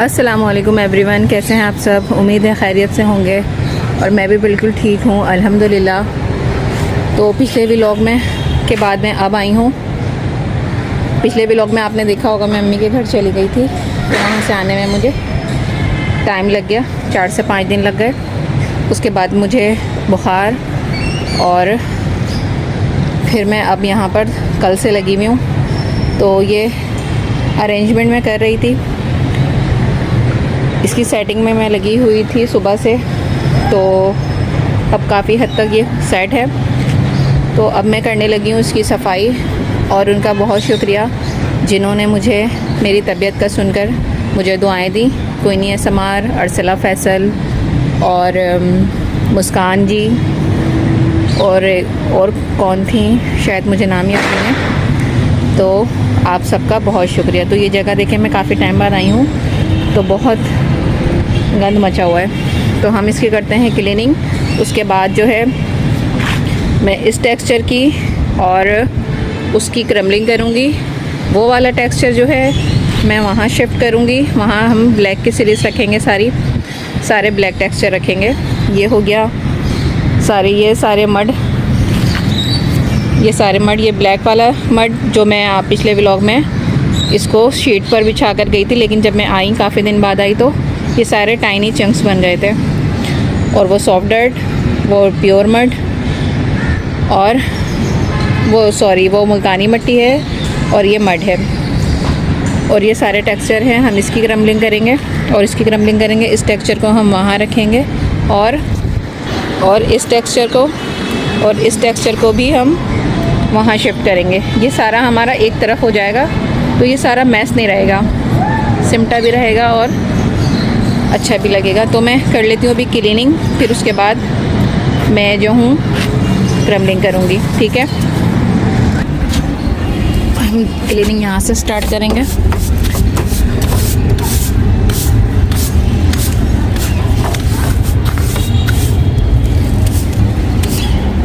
अस्सलामुअलैकुम एवरीवन, कैसे हैं आप सब। उम्मीद है खैरियत से होंगे और मैं भी बिल्कुल ठीक हूँ अल्हम्दुलिल्लाह। तो पिछले व्लॉग में के बाद मैं अब आई हूँ। पिछले व्लॉग में आपने देखा होगा मैं अम्मी के घर चली गई थी, तो वहाँ से आने में मुझे टाइम लग गया, 4 से 5 दिन लग गए। उसके बाद मुझे बुखार और फिर मैं अब यहाँ पर कल से लगी हुई हूँ। तो ये अरेंजमेंट मैं कर रही थी, इसकी सेटिंग में मैं लगी हुई थी सुबह से। तो अब काफ़ी हद तक ये सेट है। तो अब मैं करने लगी हूँ इसकी सफाई। और उनका बहुत शुक्रिया जिन्होंने मुझे मेरी तबीयत का सुनकर मुझे दुआएं दी। कोइनिया समार, अरसला फैसल और मुस्कान जी और कौन थी, शायद मुझे नाम याद नहीं है। तो आप सबका बहुत शुक्रिया। तो ये जगह देखें, मैं काफ़ी टाइम बाद आई हूँ तो बहुत गंद मचा हुआ है। तो हम इसकी करते हैं क्लीनिंग। उसके बाद जो है मैं इस टेक्सचर की और उसकी क्रम्बलिंग करूँगी। वो वाला टेक्सचर जो है मैं वहाँ शिफ्ट करूँगी। वहाँ हम ब्लैक की सीरीज़ रखेंगे, सारे ब्लैक टेक्सचर रखेंगे। ये हो गया ये सारे मड, ये ब्लैक वाला मड जो मैं पिछले व्लॉग में इसको शीट पर बिछा कर गई थी, लेकिन जब मैं आई काफ़ी दिन बाद आई तो ये सारे टाइनी चंक्स बन गए थे। और वो सॉफ्ट डर्ट, वो प्योर मड और वो मुल्तानी मिट्टी है और ये मड है। और ये सारे टेक्सचर हैं, हम इसकी क्रम्बलिंग करेंगे और इसकी क्रम्बलिंग करेंगे। इस टेक्सचर को हम वहाँ रखेंगे और इस टेक्सचर को भी हम वहाँ शिफ्ट करेंगे। ये सारा हमारा एक तरफ हो जाएगा, तो ये सारा मैस नहीं रहेगा, सिमटा भी रहेगा और अच्छा भी लगेगा। तो मैं कर लेती हूँ अभी क्लीनिंग, फिर उसके बाद मैं जो हूँ क्रम्बलिंग करूँगी। ठीक है, हम क्लीनिंग यहाँ से स्टार्ट करेंगे।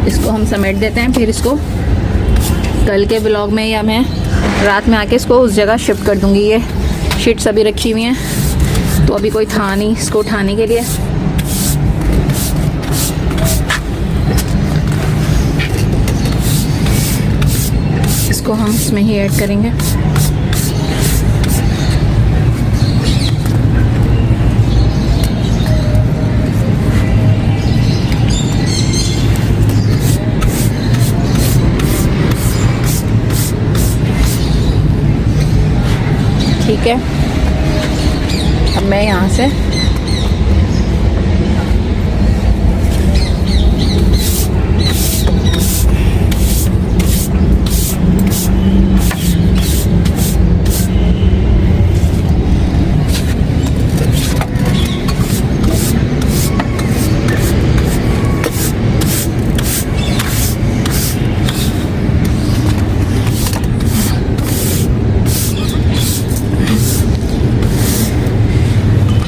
इसको हम समेट देते हैं, फिर इसको कल के ब्लॉग में या मैं रात में आके इसको उस जगह शिफ्ट कर दूँगी। ये शीट्स अभी रखी हुई हैं, तो अभी कोई था नहीं इसको उठाने के लिए। इसको हम इसमें ही ऐड करेंगे। ठीक है, अब मैं यहाँ से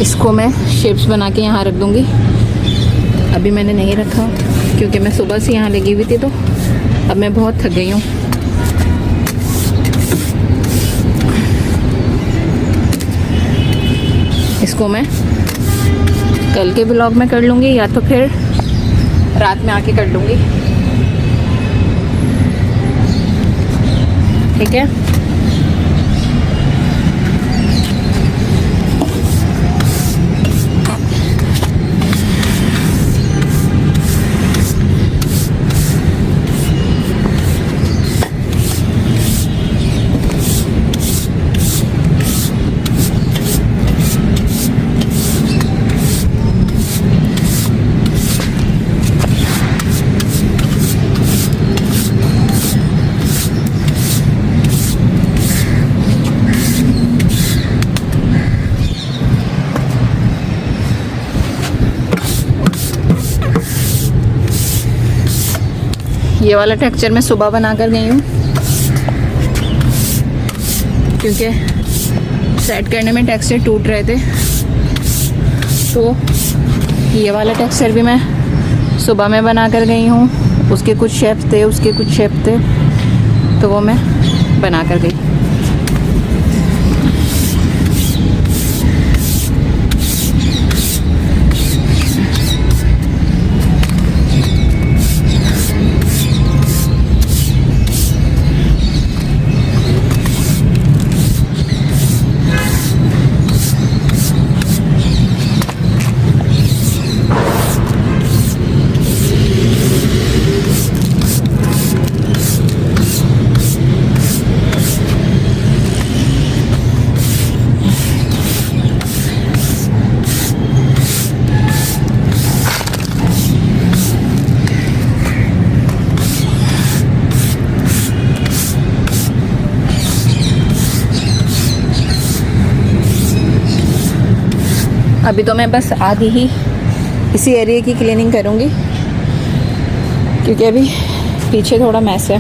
इसको मैं शेप्स बना के यहाँ रख दूँगी। अभी मैंने नहीं रखा क्योंकि मैं सुबह से यहाँ लगी हुई थी, तो अब मैं बहुत थक गई हूँ। इसको मैं कल के ब्लॉग में कर लूँगी या तो फिर रात में आके कर लूँगी। ठीक है, ये वाला टेक्सचर मैं सुबह बना कर गई हूँ क्योंकि सेट करने में टेक्सचर टूट रहे थे। तो ये वाला टेक्सचर भी मैं सुबह में बना कर गई हूँ। उसके कुछ शेप्स थे, तो वो मैं बना कर गई। अभी तो मैं बस आधी ही इसी एरिया की क्लीनिंग करूँगी, क्योंकि अभी पीछे थोड़ा मैस है।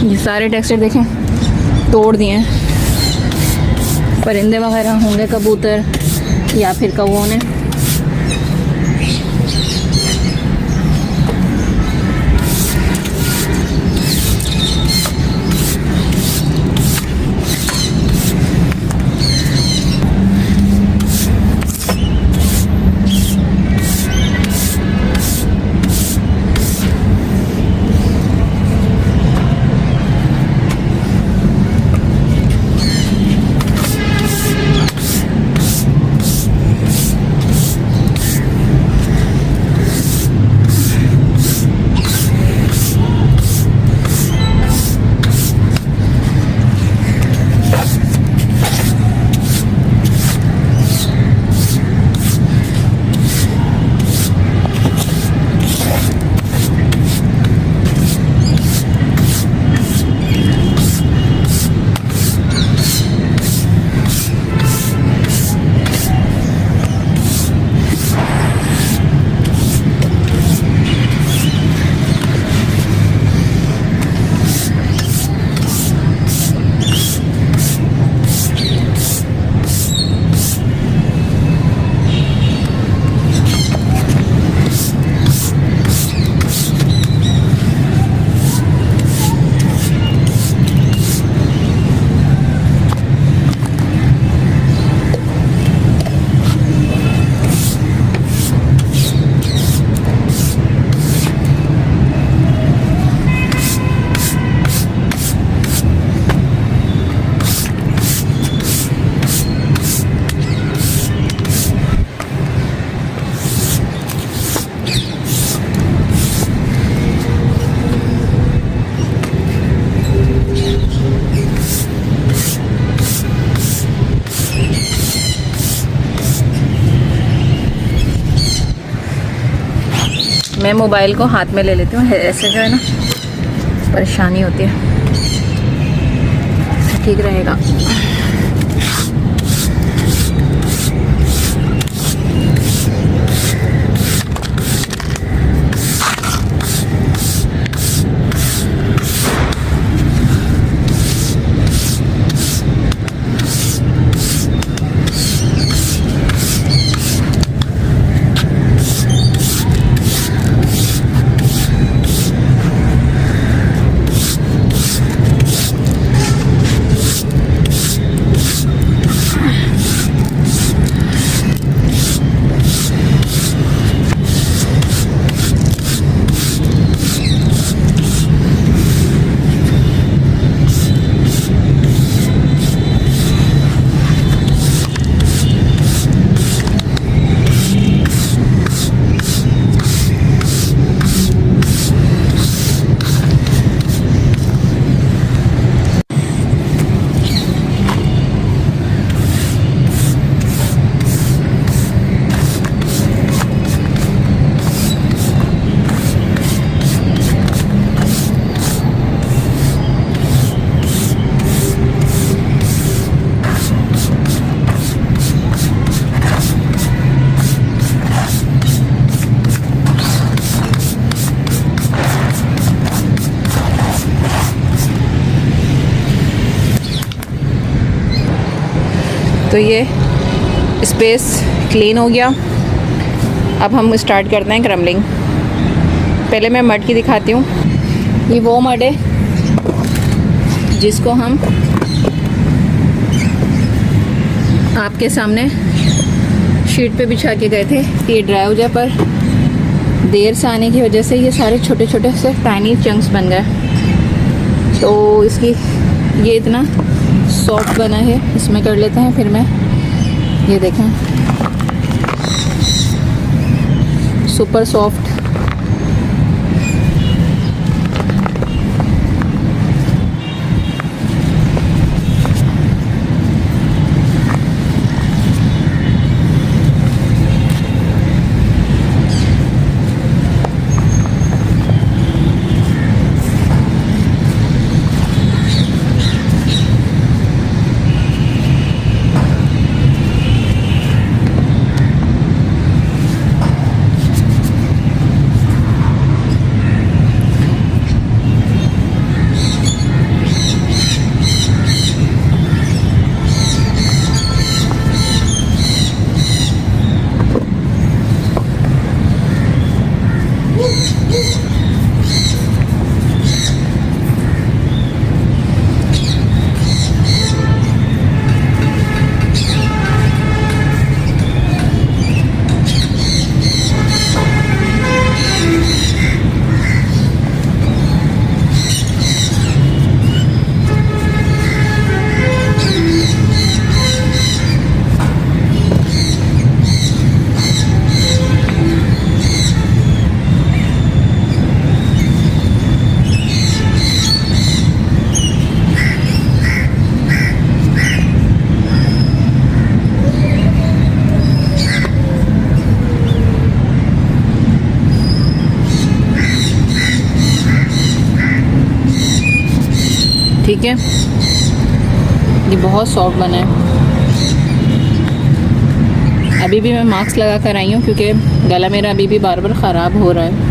ये सारे टेक्सचर देखें तोड़ दिए हैं, परिंदे वगैरह होंगे, कबूतर या फिर कौओं ने। मैं मोबाइल को हाथ में ले लेती हूँ, ऐसे जो है ना परेशानी होती है, ठीक रहेगा। तो ये स्पेस क्लीन हो गया। अब हम स्टार्ट करते हैं क्रम्बलिंग। पहले मैं मड की दिखाती हूँ। ये वो मड है जिसको हम आपके सामने शीट पे बिछा के गए थे। ये ड्राई हो जाए, पर देर से आने की वजह से ये सारे छोटे छोटे से टाइनी चंक्स बन गए। तो इसकी ये इतना सॉफ्ट बना है, इसमें कर लेते हैं। फिर मैं ये देखें, सुपर सॉफ्ट। ठीक है, ये बहुत सॉफ्ट बना है। अभी भी मैं मास्क लगा कर आई हूँ क्योंकि गला मेरा अभी भी बार बार ख़राब हो रहा है।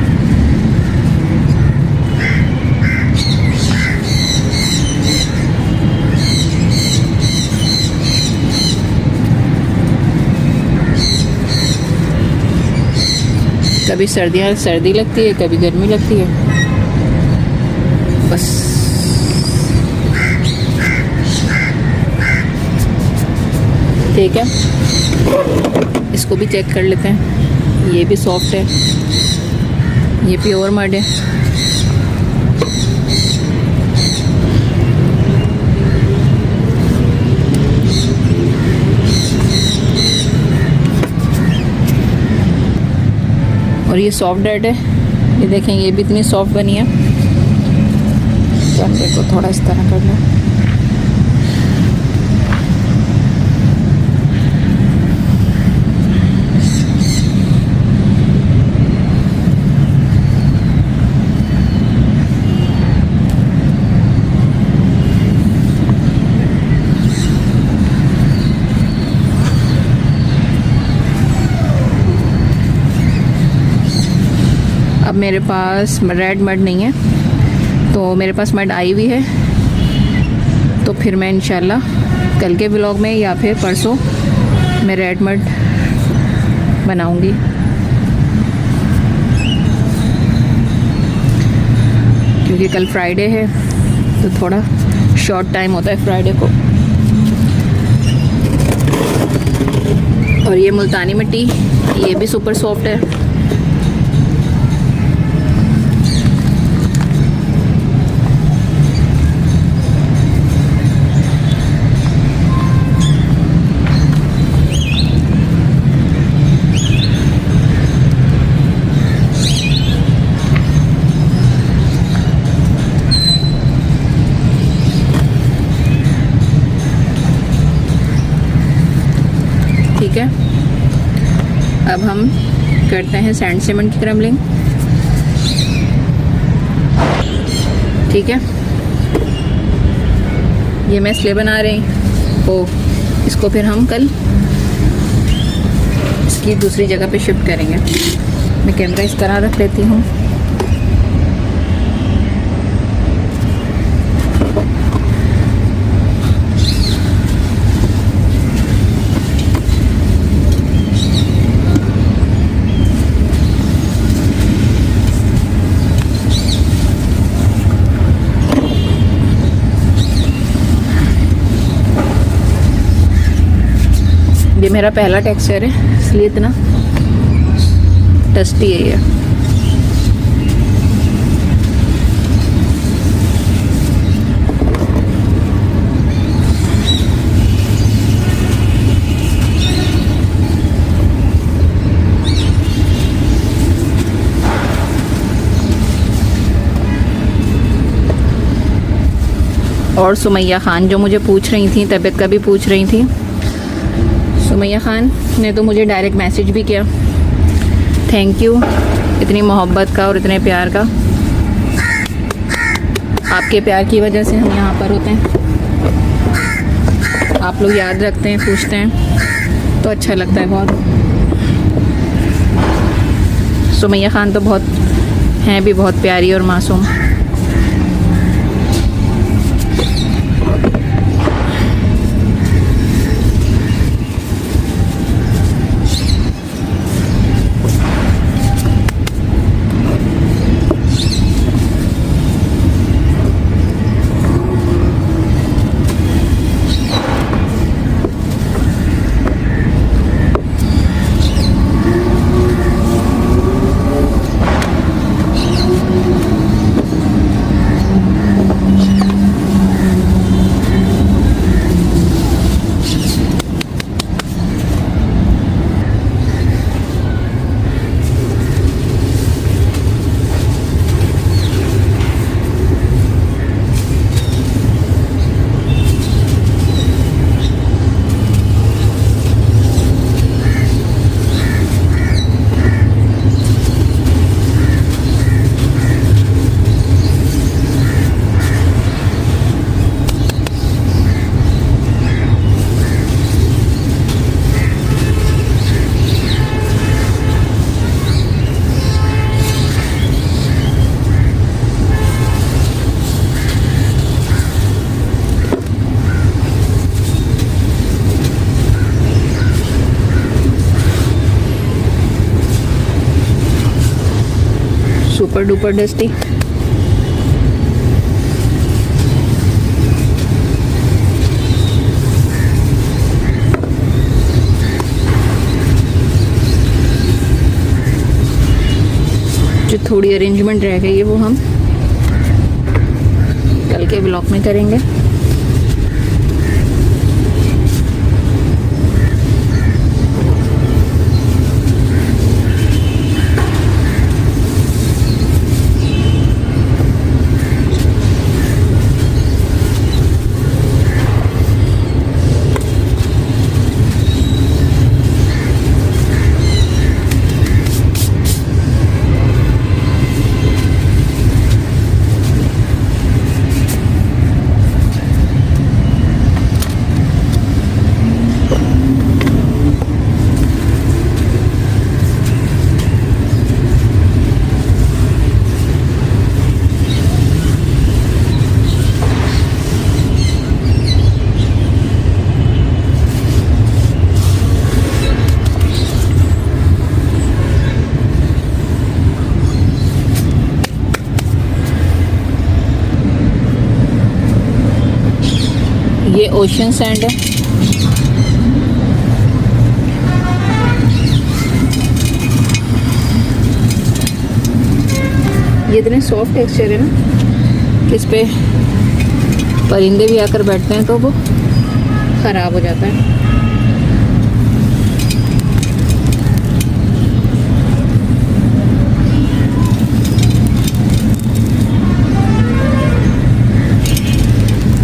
कभी सर्दी लगती है, कभी गर्मी लगती है, बस। ठीक है, इसको भी चेक कर लेते हैं। ये भी सॉफ्ट है, ये प्योर मड है। और ये सॉफ्ट डर्ट है, ये देखें, ये भी इतनी सॉफ्ट बनी है। चंदे को थोड़ा इस तरह कर लो। अब मेरे पास रेड मड नहीं है, तो मेरे पास मड आई हुई है। तो फिर मैं इंशाल्लाह कल के व्लॉग में या फिर परसों मैं रेड मड बनाऊंगी। क्योंकि कल फ्राइडे है तो थोड़ा शॉर्ट टाइम होता है फ्राइडे को। और ये मुल्तानी मिट्टी, ये भी सुपर सॉफ्ट है। ठीक है, अब हम करते हैं सैंड सीमेंट की क्रम्बलिंग। ठीक है, ये मैं इसलिए बना रही हूँ, इसको फिर हम कल इसकी दूसरी जगह पे शिफ्ट करेंगे। मैं कैमरा इस तरह रख लेती हूँ। ये मेरा पहला टेक्सचर है, इसलिए इतना टेस्टी है ये। और सुमैया ख़ान जो मुझे पूछ रही थी, तबीयत का भी पूछ रही थी, सुमैया ख़ान ने तो मुझे डायरेक्ट मैसेज भी किया। थैंक यू इतनी मोहब्बत का और इतने प्यार का। आपके प्यार की वजह से हम यहाँ पर होते हैं। आप लोग याद रखते हैं, पूछते हैं, तो अच्छा लगता है बहुत। सुमैया ख़ान तो बहुत हैं भी बहुत प्यारी और मासूम। Super duper dusty. जो थोड़ी अरेंजमेंट रह गई है वो हम कल के ब्लॉग में करेंगे। ये ओशन सैंड है। ये इतने सॉफ्ट टेक्सचर है ना कि इस पे परिंदे भी आकर बैठते हैं तो वो ख़राब हो जाता है।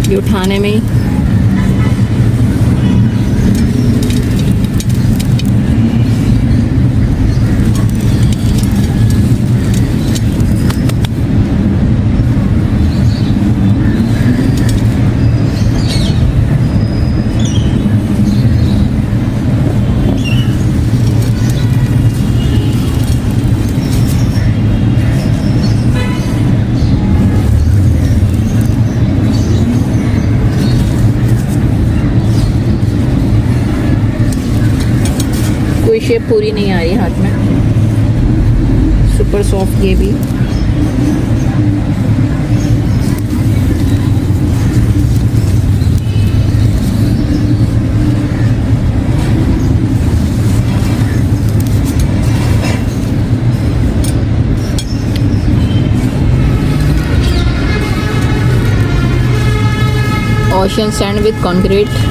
ये उठाने में ही कोई शेप पूरी नहीं आ रही हाथ में। सुपर सॉफ्ट ये भी। Ocean sand with concrete.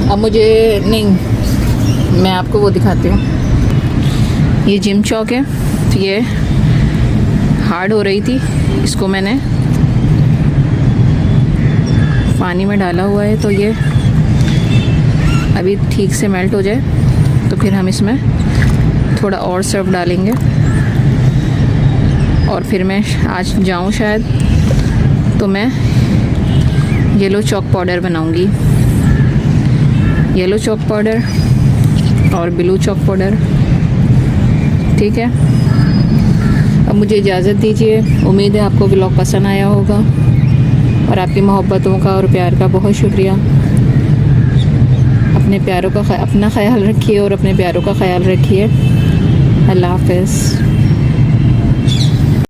अब मुझे नहीं, मैं आपको वो दिखाती हूँ। ये जिम चौक है। तो ये हार्ड हो रही थी, इसको मैंने पानी में डाला हुआ है तो ये अभी ठीक से मेल्ट हो जाए तो फिर हम इसमें थोड़ा और सर्फ डालेंगे। और फिर मैं आज जाऊँ शायद तो मैं येलो चॉक पाउडर बनाऊँगी। येलो चॉक पाउडर और ब्लू चॉक पाउडर, ठीक है। अब अब मुझे इजाज़त दीजिए। उम्मीद है आपको व्लॉग पसंद आया होगा और आपकी मोहब्बतों का और प्यार का बहुत शुक्रिया। अपने प्यारों का अपना ख्याल रखिए और अपने प्यारों का ख्याल रखिए। अल्लाह हाफ़िज़।